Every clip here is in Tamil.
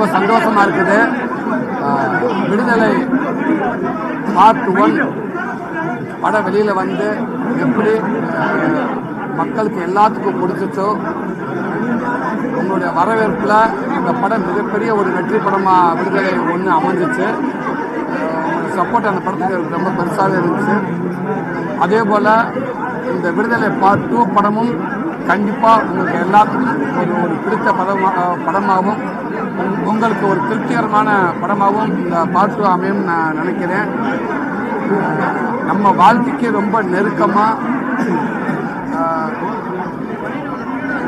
ரொம்ப சந்தோஷமா இருக்குது. விடுதலை பார்ட் 1 படம் வெளியில் வந்து எப்படி மக்களுக்கு எல்லாத்துக்கும் பிடிச்சிச்சோ, உங்களுடைய வரவேற்பில் இந்த படம் மிகப்பெரிய ஒரு வெற்றி படமாக விடுதலை 1 அமைஞ்சிச்சு. உங்களுடைய சப்போர்ட் அந்த படத்துக்கு ரொம்ப பெருசாகவே இருந்துச்சு. அதே போல் இந்த விடுதலை பார்ட் 2 படமும் கண்டிப்பாக உங்களுக்கு எல்லாத்துக்கும் ஒரு பிடித்த படமாகவும் உங்களுக்கு ஒரு திருப்திகரமான படமாகவும் இந்த பார்ட் 2 அமையும் நான் நினைக்கிறேன். நம்ம வாழ்க்கைக்கு ரொம்ப நெருக்கமாக,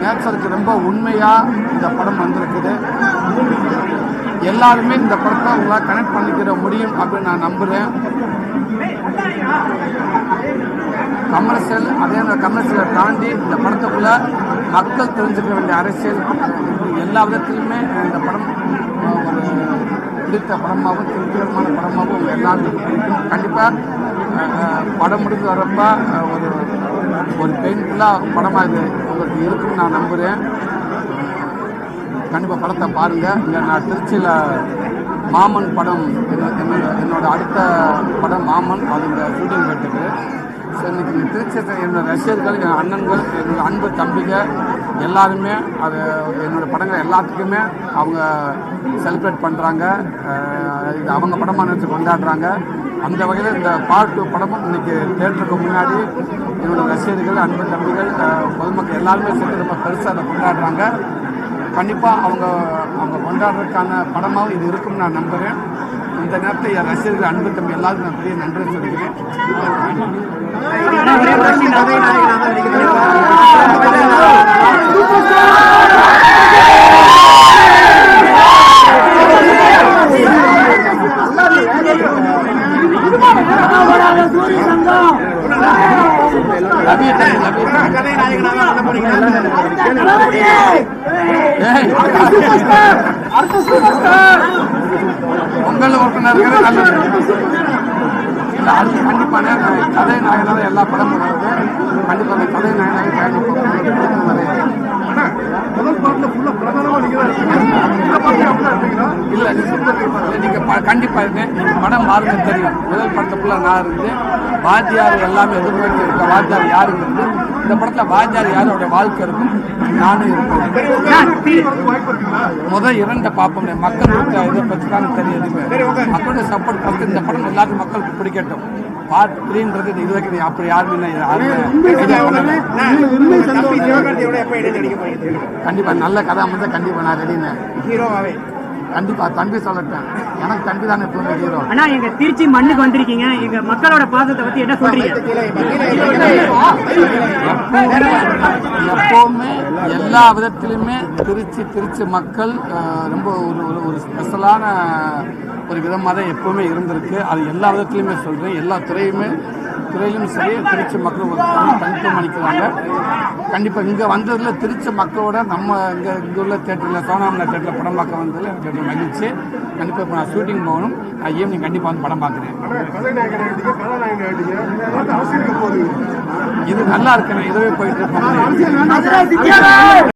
நேச்சருக்கு ரொம்ப உண்மையாக இந்த படம் வந்திருக்குது. எல்லாருமே இந்த படத்தை உங்களால் கனெக்ட் பண்ணிக்கிற முடியும் அப்படின்னு நான் நம்புகிறேன். கமர்ஷியல், அதே கமர்ஷியலை தாண்டி இந்த படத்துக்குள்ள மக்கள் தெரிஞ்சுக்க வேண்டிய அரசியல் எல்லா விதத்திலுமே இந்த படம் ஒரு பிடித்த படமாகவும் திருப்திகரமான படமாகவும் எல்லாருக்கும் பிடிக்கும். கண்டிப்பாக படம் முடிஞ்சு வரப்ப ஒரு பெயின்ஃபுல்லாக படமாக இது உங்களுக்கு இருக்குன்னு நான் நம்புகிறேன். கண்டிப்பாக படத்தை பாருங்கள். இல்லை, நான் திருச்சியில் மாமன் படம் என்னோட அடுத்த படம் மாமன், அது இந்த ஷூட்டிங் போயிட்டுருக்கு. ஸோ இன்றைக்கி திருச்சியில் என்னோட ரசிகர்கள், என் அண்ணன்கள், என்னோட அன்பு தம்பிங்க எல்லாருமே அது என்னோடய படங்கள் எல்லாத்துக்குமே அவங்க செலிப்ரேட் பண்ணுறாங்க. இது அவங்க படமாக நினச்சி கொண்டாடுறாங்க. அந்த வகையில் இந்த பார்ட் 2 படமும் இன்றைக்கி தேட்டருக்கு முன்னாடி என்னோடய ரசிகர்கள், அன்பு தம்பிகள், பொதுமக்கள் எல்லாருமே சேர்த்து ரொம்ப பெருசாக அதை கொண்டாடுறாங்க. கண்டிப்பாக அவங்க கொண்டாடுறதுக்கான படமாகவும் இது இருக்குன்னு நான் நம்புகிறேன். இந்த நேரத்தில் என் ரசிகர்கள், அன்பு தம்பி எல்லாருக்கும் நான் பெரிய நன்றி சொல்லிக்கிறேன். பொங்கல் உறுப்பினர்கள் நல்லது. இல்லை, அது கண்டிப்பான கதை நாயனாக எல்லா படமும் வருது. கண்டிப்பாக அந்த கதை நாயனாக இல்லை, நீங்கள் கண்டிப்பாக இருக்கேன். படம் பாருங்க தெரியும். முதல் படத்துக்குள்ள நான் இருந்து வாத்தியார் எல்லாமே எதிர்பார்த்து இருக்க வாத்தியார் யாருங்கிறது இந்த படத்தில் வாத்தியார் யாரோட வாழ்க்கை இருக்கும், நானும் இருப்பேன். முதல் 2 பார்ப்போம். மக்களுக்கு இதை பற்றி தான் தெரியுது. மக்களுடைய சப்போர்ட் பார்த்து இந்த படம் எல்லாருக்கும் மக்களுக்கு பிடிக்கட்டும். பார்ட் 3ன்றது இது வரைக்கும் அப்படி யாருமே கண்டிப்பாக நல்ல கதை அமைச்சா கண்டிப்பாக நான் ரெடின்னு ஹீரோவாகவே கண்டிப்பா தம்பி சொல்லட்டேன். எனக்கு தம்பி தானே எப்பவுமே ஹீரோ. ஆனா எங்க திருச்சி மண்ணுக்கு வந்திருக்கீங்க, எங்க மக்களோட பாசத்தை பத்தி என்ன சொல்றீங்க? எப்பவுமே எல்லா விதத்திலுமே திருச்சி மக்கள் ரொம்ப ஒரு ஸ்பெஷலான ஒரு விதமாக தான் எப்பவுமே இருந்திருக்கு. அது எல்லா விதத்திலுமே சொல்றேன். எல்லா துறையிலும் சரி திருச்சி மக்கள் ஒரு தனித்துவம் அளிக்கிறாங்க. கண்டிப்பாக இங்கே வந்ததில் திருச்சி மக்களோட நம்ம இங்கே உள்ள தேட்டரில் சோனாமனா தேட்டரில் படம் பார்க்க வந்ததில் எனக்கு மகிழ்ச்சி. கண்டிப்பாக இப்போ நான் ஷூட்டிங் போகணும். நான் ஈவினிங் கண்டிப்பாக வந்து படம் பார்க்குறேன். இது நல்லா இருக்குண்ணே. இதுவே போயிட்டு இருக்கோம்.